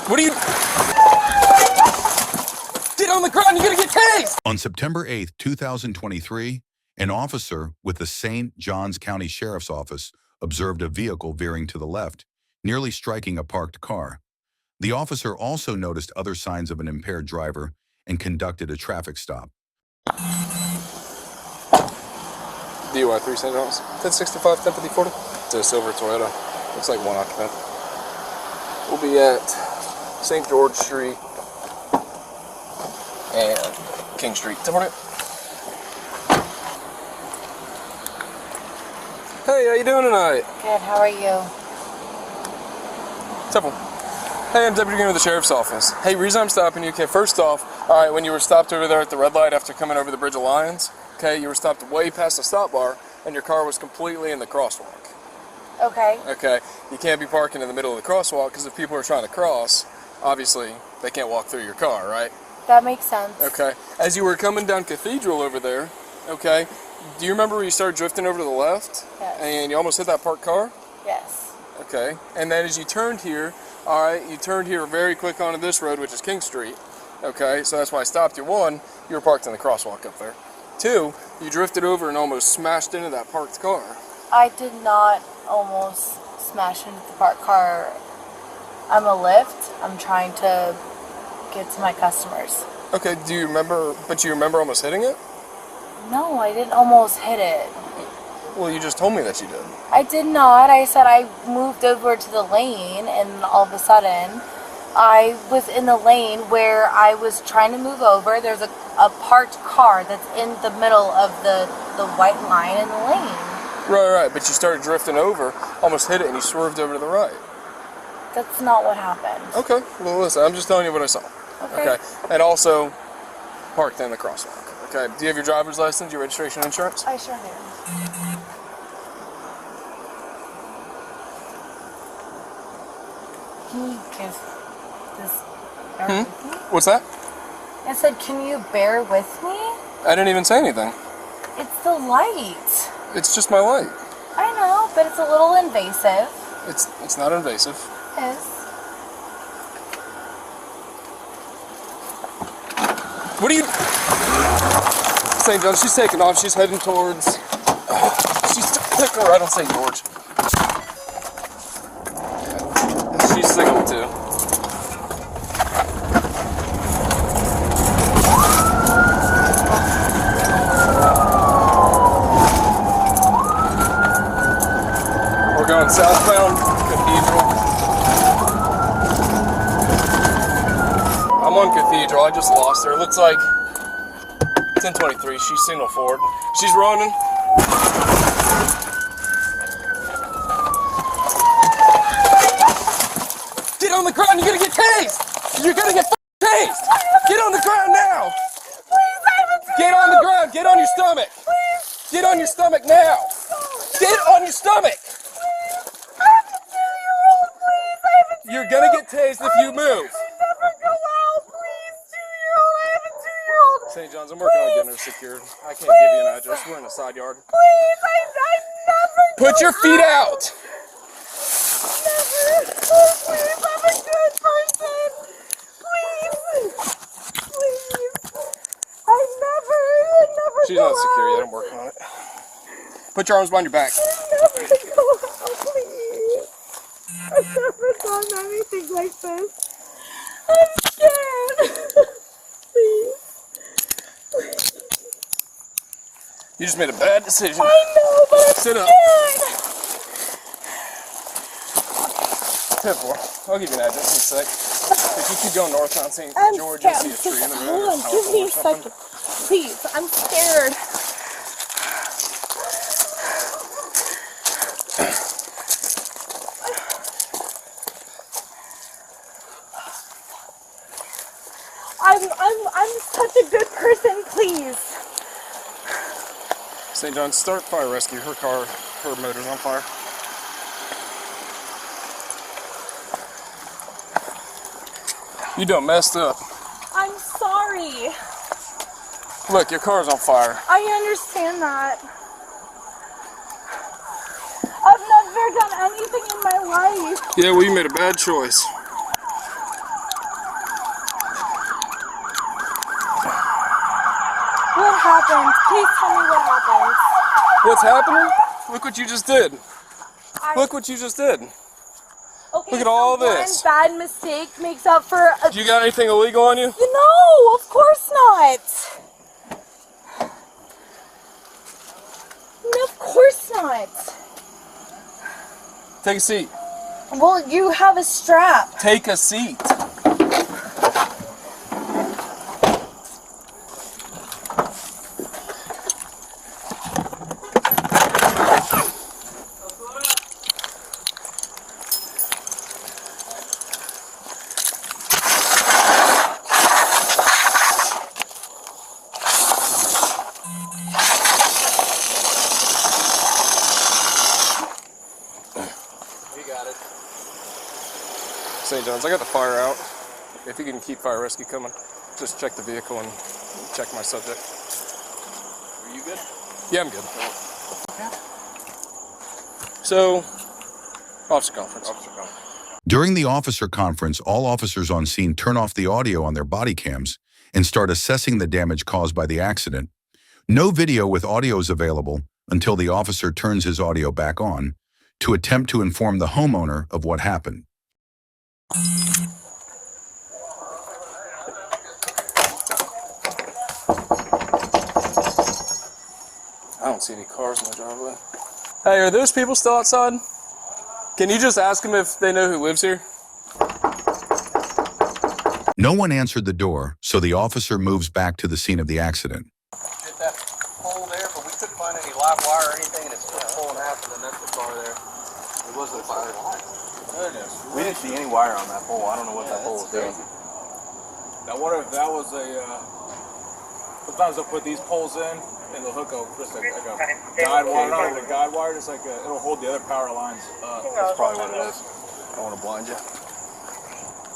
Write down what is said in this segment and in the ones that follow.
What are you? Get on the ground, you're gonna get tased! On September 8th, 2023, an officer with the St. Johns County Sheriff's Office observed a vehicle veering to the left, nearly striking a parked car. The officer also noticed other signs of an impaired driver and conducted a traffic stop. DUI 3 St. John's. 1065, 1050, 40. It's a silver Toyota. Looks like one occupant. We'll be at St. George Street and King Street. 1040. Hey, how you doing tonight? Good, how are you? Simple. Hey, I'm Deputy Green with the Sheriff's Office. Hey, reason I'm stopping you, okay, first off, alright, when you were stopped over there at the red light after coming over the Bridge of Lions, okay, you were stopped way past the stop bar and your car was completely in the crosswalk. Okay. Okay, you can't be parking in the middle of the crosswalk because if people are trying to cross, obviously they can't walk through your car, right? That makes sense. Okay, as you were coming down Cathedral over there, okay, do you remember where you started drifting over to the left? Yes. And you almost hit that parked car? Yes. Okay, and then as you turned here, alright, you turned here very quick onto this road, which is King Street. Okay, so that's why I stopped you. One, you were parked in the crosswalk up there. Two, you drifted over and almost smashed into that parked car. I did not almost smash into the parked car. I'm a Lyft. I'm trying to get to my customers. Okay, do you remember, but you remember almost hitting it? No, I didn't almost hit it. Well, you just told me that you did. I did not. I said I moved over to the lane and all of a sudden I was in the lane where I was trying to move over. There's a parked car that's in the middle of the white line in the lane. Right, but you started drifting over, almost hit it, and you swerved over to the right. That's not what happened. Okay, well listen, I'm just telling you what I saw. Okay. And also, parked in the crosswalk. Okay, do you have your driver's license, your registration, and insurance? I sure do. Can you give this bear with me? What's that? I said, can you bear with me? I didn't even say anything. It's the light. It's just my light. I know, but it's a little invasive. It's not invasive. It is. What are you... St. John, she's taking off. She's heading towards... she's taking right on St. George. She's single too. We're going southbound, Cathedral. I'm on Cathedral, I just lost her. It looks like 1023, she's signal forward. She's running. Get on the ground, you're gonna get tased! You're gonna get tased! Get on the ground now! Please, I have a 2-year-old. Get on the ground, get on your stomach! Please. Get on your stomach now! Get on your stomach! I have a 2-year-old, please. I have a 2-year-old. You're gonna get tased if you move. Never go out, please. 2-year-old. I have a 2-year-old. St. John's, I'm working on getting her secured. I can't give you an address. We're in a side yard. Please, I never Put your feet out! Never. Oh, please, I'm a good person. Please. I never She's go not secure out. yet. I'm working on it. Put your arms behind your back. Never go out, please. I've never done anything like this. I'm scared. Please. You just made a bad decision. I know, but I'm Sit up. scared. 10-4. I'll give you an address in a sec. If you keep going north on St. I'm George, you'll scared. see a tree in the road. Hold on, or give me a something. second. Please, I'm scared. I'm such a good person, please. St. John, start fire rescue. Her car, her motor's on fire. You done messed up. I'm sorry. Look, your car's on fire. I understand that. I've never done anything in my life. Yeah, well, you made a bad choice. happened? Please tell me what happened. What's happening? Look what you just did. Look what you just did. Okay, Look at all this. One bad mistake makes up for a... You got anything illegal on you? No, of course not. No, of course not. Take a seat. Well, you have a strap. Take a seat. St. John's, I got the fire out. If you can keep fire rescue coming, just check the vehicle and check my subject. Are you good? Yeah, I'm good. So, officer conference. During the officer conference, all officers on scene turn off the audio on their body cams and start assessing the damage caused by the accident. No video with audio is available until the officer turns his audio back on to attempt to inform the homeowner of what happened. I don't see any cars in the driveway. Hey, are those people still outside? Can you just ask them if they know who lives here? No one answered the door, so the officer moves back to the scene of the accident. Hit that pole there, but we couldn't find any live wire or anything, and it's still a pole and a half, and then that's the car there. It wasn't a fire. There it is. We didn't see any wire on that pole. I don't know what that pole was doing. Now what if that was a, sometimes they'll put these poles in and they'll hook up just like a guide wire, not like a guide wire, just like it'll hold the other power lines up. That's probably what it is. I don't want to blind you.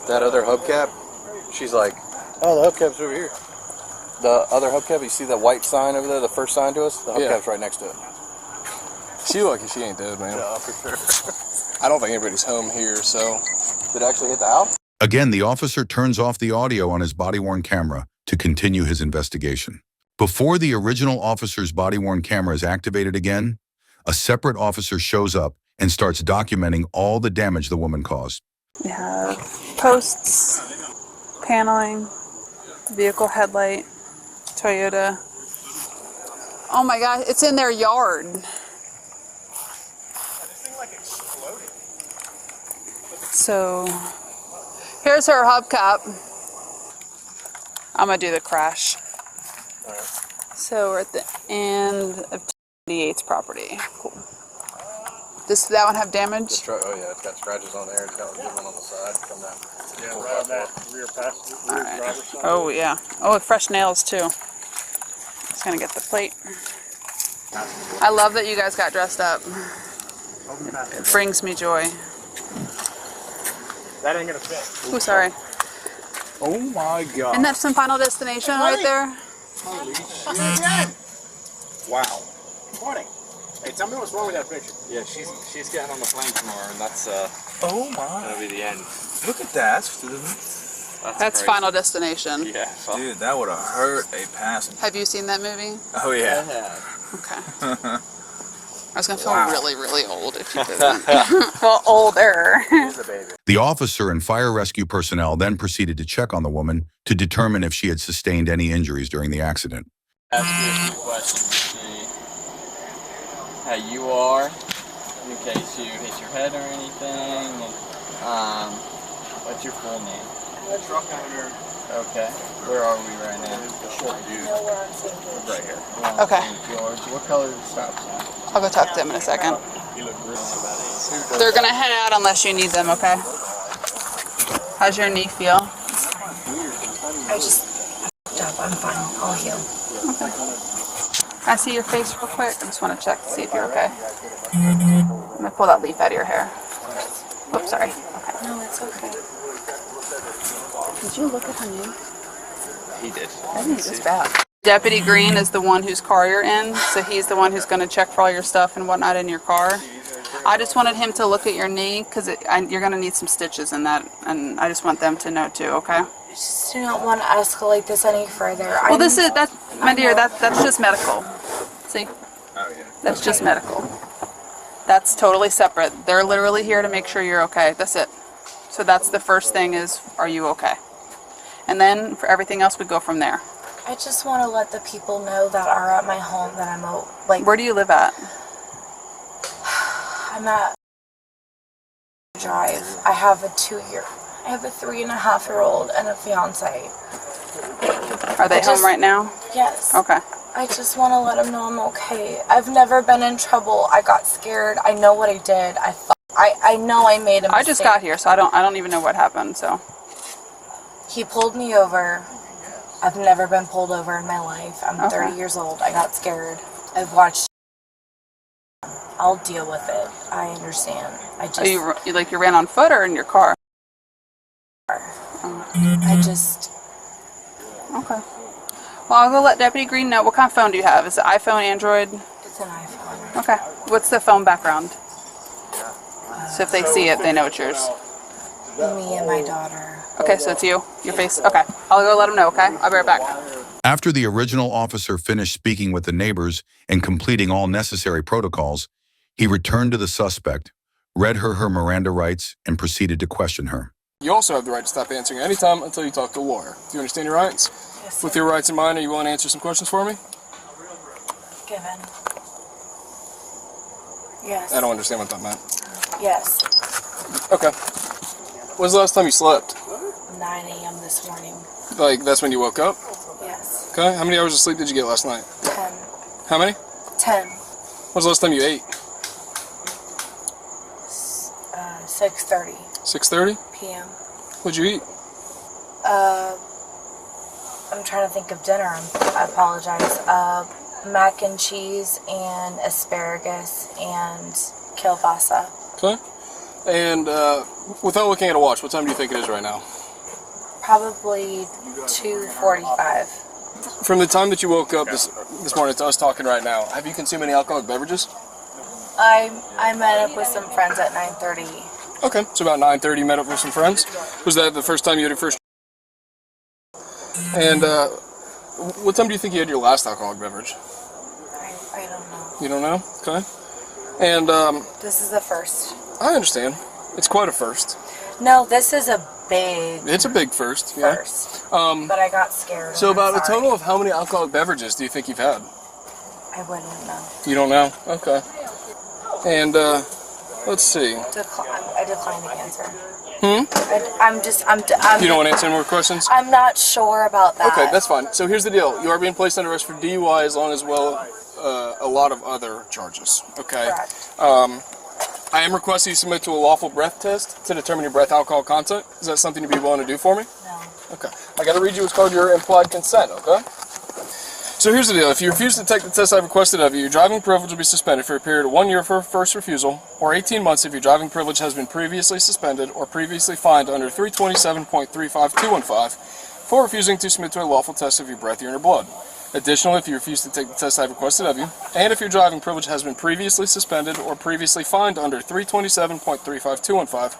That other hubcap, she's like, oh, the hubcap's over here. The other hubcap, you see that white sign over there, the first sign to us? The hubcap's right next to it. She lucky she ain't dead, man. Yeah, for sure. I don't think anybody's home here, so. Did it actually hit the house? Again, the officer turns off the audio on his body-worn camera to continue his investigation. Before the original officer's body-worn camera is activated again, a separate officer shows up and starts documenting all the damage the woman caused. We have posts, paneling, vehicle headlight, Toyota. Oh my God, it's in their yard. So here's her hubcap. I'm gonna do the crash. So we're at the end of 88's property. Cool. Does that one have damage? Oh yeah, it's got scratches on there. It's got a good one on the side from that. Yeah, right on that rear passenger, rear driver's side. Oh yeah. Oh, with fresh nails too. Just gonna get the plate. I love that you guys got dressed up. It brings me joy. That ain't gonna fit. Oh, sorry. Oh my God. Isn't that some Final Destination right there? Wow. Morning. Hey, tell me what's wrong with that picture. Yeah, she's getting on the plane tomorrow, and that's Oh my. that'll be the end. Look at that. That's crazy. Final Destination. Yeah. Fuck. Dude, that would have hurt a passenger. Have you seen that movie? Oh yeah. Okay. I was gonna feel really, really old if you didn't. Well, older. Here's the baby. The officer and fire rescue personnel then proceeded to check on the woman to determine if she had sustained any injuries during the accident. Ask you a few questions to see how you are, in case you hit your head or anything. And, what's your full name? Truck owner. Okay. Where are we right now? The short dude. Right here. Okay. George, what color is the stop sign? I'll go talk to them in a second. You look really bad. They're gonna head out unless you need them, okay? How's your knee feel? I'm fine. I'll heal. Okay. Can I see your face real quick? I just want to check to see if you're okay. I'm gonna pull that leaf out of your hair. Oops, sorry. Okay. No, it's okay. Did you look at her knee? He did. I think it's bad. Deputy Green is the one whose car you're in, so he's the one who's going to check for all your stuff and whatnot in your car. I just wanted him to look at your knee because you're going to need some stitches in that, and I just want them to know too. Okay. I just do not want to escalate this any further. Well, this is My dear, that's just medical. See? Oh, yeah. That's just medical. That's totally separate. They're literally here to make sure you're okay. That's it. So that's the first thing is, are you okay? And then for everything else, we go from there. I just want to let the people know that are at my home that I'm like. Where do you live at? I'm at Drive. I have a 3.5-year-old and a fiance. Are they home right now? Yes. Okay. I just want to let them know I'm okay. I've never been in trouble. I got scared. I know what I did. I know I made a mistake. I just got here, so I don't even know what happened. So he pulled me over. I've never been pulled over in my life. I'm 30 years old. I got scared. I've watched. I'll deal with it. I understand. I just. you ran on foot or in your car? I just. Okay. Well, I'll go let Deputy Green know. What kind of phone do you have? Is it iPhone, Android? It's an iPhone. Okay. What's the phone background? So if they see it, they know it's yours. Me and my daughter. Okay, so it's you? Your face? Okay. I'll go let them know, okay? I'll be right back. After the original officer finished speaking with the neighbors and completing all necessary protocols, he returned to the suspect, read her Miranda rights, and proceeded to question her. You also have the right to stop answering anytime until you talk to a lawyer. Do you understand your rights? Yes, sir. With your rights in mind, are you willing to answer some questions for me? Given. Yes. I don't understand what that meant. Yes. Okay. When's the last time you slept? 9 a.m. this morning. Like, that's when you woke up? Yes. Okay. How many hours of sleep did you get last night? 10. How many? 10. When's the last time you ate? 6:30 6:30? p.m. What'd you eat? I'm trying to think of dinner. I apologize. Mac and cheese and asparagus and kielbasa. Okay. And without looking at a watch, what time do you think it is right now? Probably 2:45. From the time that you woke up this morning to us talking right now, have you consumed any alcoholic beverages? I met up with some friends at 9:30. Okay, so about 9:30 you met up with some friends. Was that the first time you had your first? And what time do you think you had your last alcoholic beverage? I don't know. You don't know? Okay. And This is the first. I understand. It's quite a first. No, this is a big It's a big first, yeah. first. But I got scared. So and I'm about a sorry. total of how many alcoholic beverages do you think you've had? I wouldn't know. You don't know? Okay. And let's see. I decline to answer. Hmm? I'm You don't want to answer any more questions? I'm not sure about that. Okay, that's fine. So here's the deal. You are being placed under arrest for DUI as long as a lot of other charges. Okay. Correct. I am requesting you submit to a lawful breath test to determine your breath alcohol content. Is that something you'd be willing to do for me? No. Okay. I got to read you what's called your implied consent, okay? So here's the deal. If you refuse to take the test I've requested of you, your driving privilege will be suspended for a period of 1 year for first refusal, or 18 months if your driving privilege has been previously suspended or previously fined under 327.35215 for refusing to submit to a lawful test of your breath, urine, or blood. Additionally, if you refuse to take the test I've requested of you, and if your driving privilege has been previously suspended or previously fined under 327.35215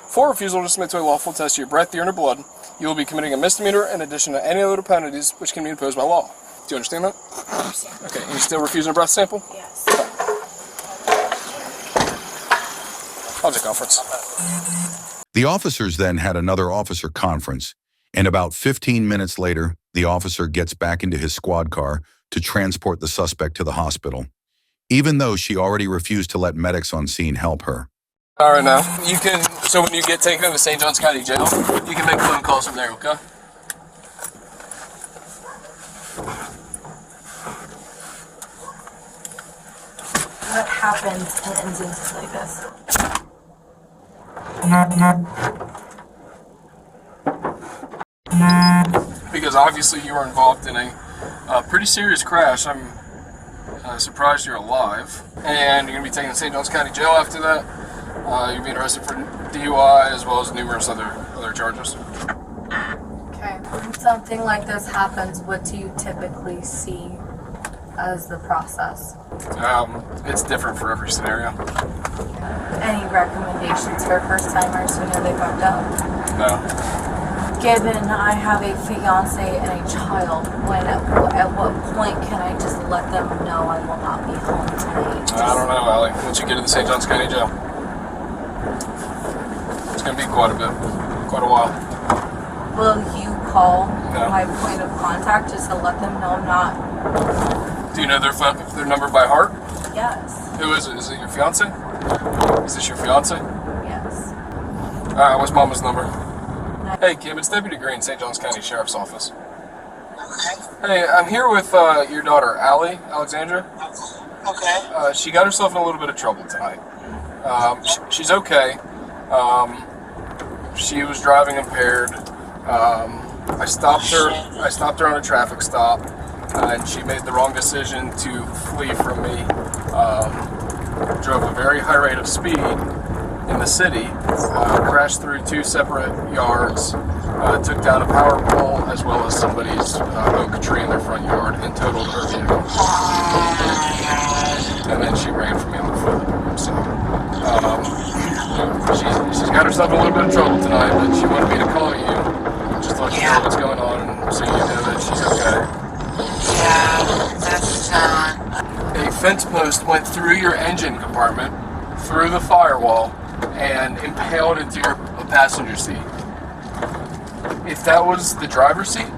for refusal to submit to a lawful test of your breath, urine, or blood, you will be committing a misdemeanor in addition to any other penalties which can be imposed by law. Do you understand that? I understand. Okay, and you still refusing a breath sample? Yes. Object conference. The officers then had another officer conference, and about 15 minutes later, the officer gets back into his squad car to transport the suspect to the hospital, even though she already refused to let medics on scene help her. All right, now, so when you get taken to St. Johns County Jail, you can make phone calls from there, okay? What happens in instances like this? Because obviously you were involved in a pretty serious crash. I'm surprised you're alive. And you're going to be taken to St. Johns County Jail after that. You're being arrested for DUI as well as numerous other charges. Okay. When something like this happens, what do you typically see as the process? It's different for every scenario. Any recommendations for first timers who know they fucked up? No. Given I have a fiance and a child, at what point can I just let them know I will not be home tonight? I don't know, Allie. Once you get to the St. Johns County Jail, it's going to be quite a while. Will you call my point of contact just to let them know I'm not? Do you know their number by heart? Yes. Who is it? Is it your fiance? Is this your fiance? Yes. Alright, what's Mama's number? Hey Kim, it's Deputy Green, St. Johns County Sheriff's Office. Okay. Hey, I'm here with your daughter, Alexandra. Okay. She got herself in a little bit of trouble tonight. She's okay. She was driving impaired. I stopped her on a traffic stop, and she made the wrong decision to flee from me. Drove a very high rate of speed in the city, crashed through 2 separate yards, took down a power pole as well as somebody's oak tree in their front yard, and totaled her vehicle. And then she ran from me on the foot. So she's got herself in a little bit of trouble tonight, but she wanted me to call you, just to let you know what's going on, and so you know that she's okay. Yeah, that's A fence post went through your engine compartment, through the firewall, and impaled into your passenger seat. If that was the driver's seat,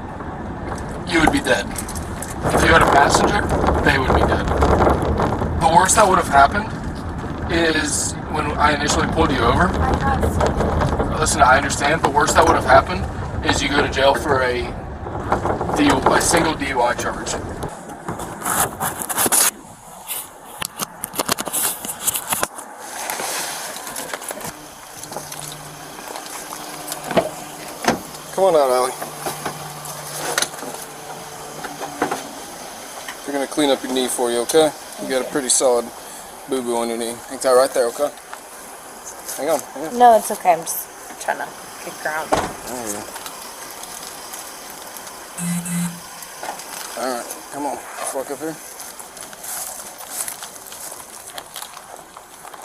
you would be dead. If you had a passenger, they would be dead. The worst that would have happened is when I initially pulled you over. Listen, I understand. The worst that would have happened is you go to jail for a single DUI charge. Come on out, Allie. We're gonna clean up your knee for you, okay? You got a pretty solid boo-boo on your knee. Hang tight right there, okay? Hang on. No, it's okay. I'm just trying to kick around. There you go. Alright, come on. Let's walk up here.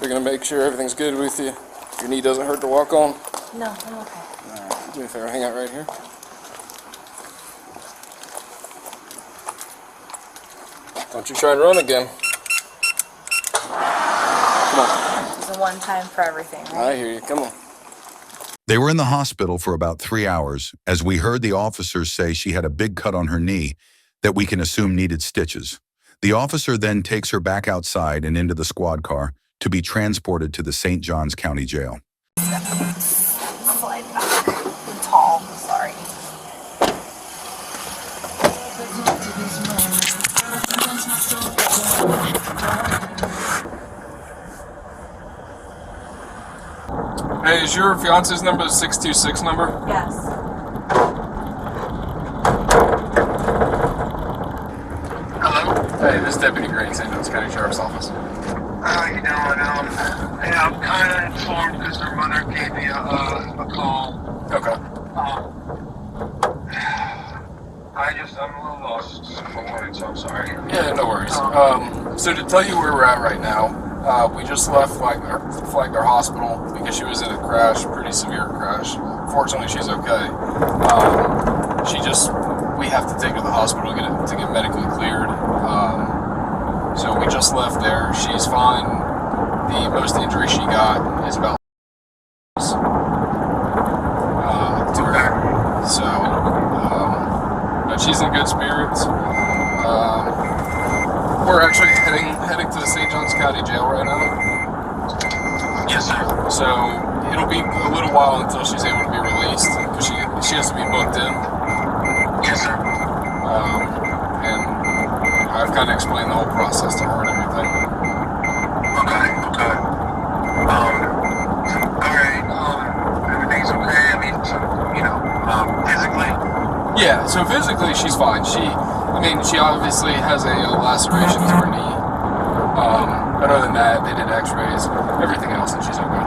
We're gonna make sure everything's good with you. Your knee doesn't hurt to walk on. No, I'm okay. Alright, do me a favor. Hang out right here. Don't you try and run again. Come on. It's a one time for everything, right? I hear you. Come on. They were in the hospital for about 3 hours as we heard the officers say she had a big cut on her knee that we can assume needed stitches. The officer then takes her back outside and into the squad car to be transported to the St. Johns County Jail. Slide back. I'm tall. Sorry. Hey, is your fiance's number the 626 number? Yes. Hello? Hey, this is Deputy Green, St. Johns County Sheriff's Office. How you doing? Yeah, I'm kind of informed because her mother gave me a call. Okay. I'm a little lost for words, so I'm sorry. Yeah, no worries. So to tell you where we're at right now, we just flagged our hospital because she was in a crash, pretty severe crash. Fortunately, she's okay. We have to take her to the hospital to get medically cleared. So we just left there. She's fine. The most injury she got is about to her. So, but she's in good spirits. We're actually heading to the St. Johns County Jail right now. Yes, sir. So it'll be a little while until she's able to be released because she has to be booked in. Yes, sir. And I've kind of explained the whole process to her and everything. Okay. Alright, everything's okay? I mean, physically? Yeah, so physically she's fine. She obviously has a laceration to her knee. But other than that, they did x-rays, everything else, and she's okay.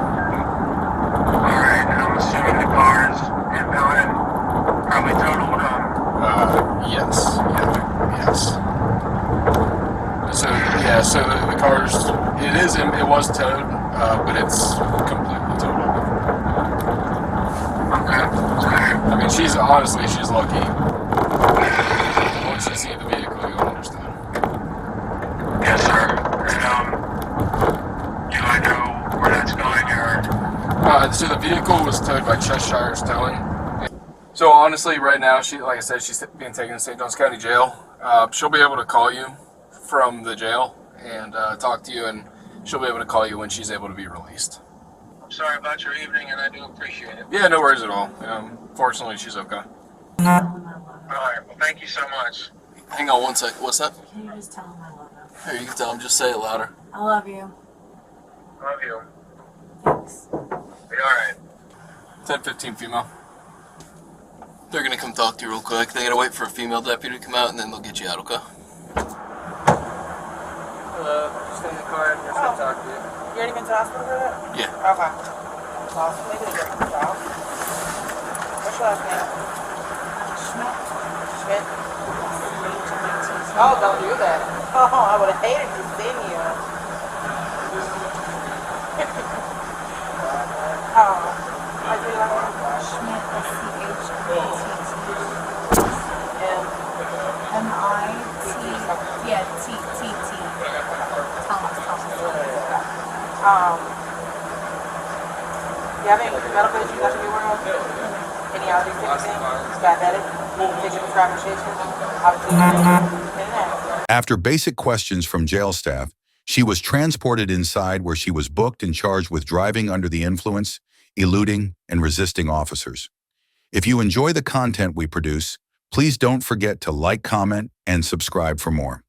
Alright, I'm assuming the car is impounded, probably totaled, Yes. So the car's, it was towed, but it's completely totaled. Okay. I mean, she's honestly, she's lucky. Once you see the vehicle, you'll understand. Yes, sir. And, do I know where that's going, or? So the vehicle was towed by Cheshire's Towing. So honestly, right now, she, like I said, she's being taken to St. Johns County Jail. She'll be able to call you from the jail and talk to you, and she'll be able to call you when she's able to be released. I'm sorry about your evening, and I do appreciate it. Yeah, no worries at all. Fortunately, she's okay. All right. Well, thank you so much. Hang on one sec. What's that? Can you just tell him I love him? Here, you can tell him. Just say it louder. I love you. Love you. Thanks. Be all right. 10-15 female. They're gonna come talk to you real quick. They gotta wait for a female deputy to come out, and then they'll get you out, okay? Hello, just in the car. I'm just gonna talk to you. You already been to the hospital for that? Yeah. Okay. Awesome. Maybe they did a good job. What's your last name? Schmidt. Schmidt. Oh, don't do that. Oh, I would have hated to see you. Oh, I do like that. Schmidt, S-C-H-M-I-T-T. And M-I-T, yeah, T-T-T. Thomas. you have any medical issues I should be aware of? Any allergies to anything? Diabetic? Taking prescribed medication? Obviously, After basic questions from jail staff, she was transported inside where she was booked and charged with driving under the influence, eluding, and resisting officers. If you enjoy the content we produce, please don't forget to like, comment, and subscribe for more.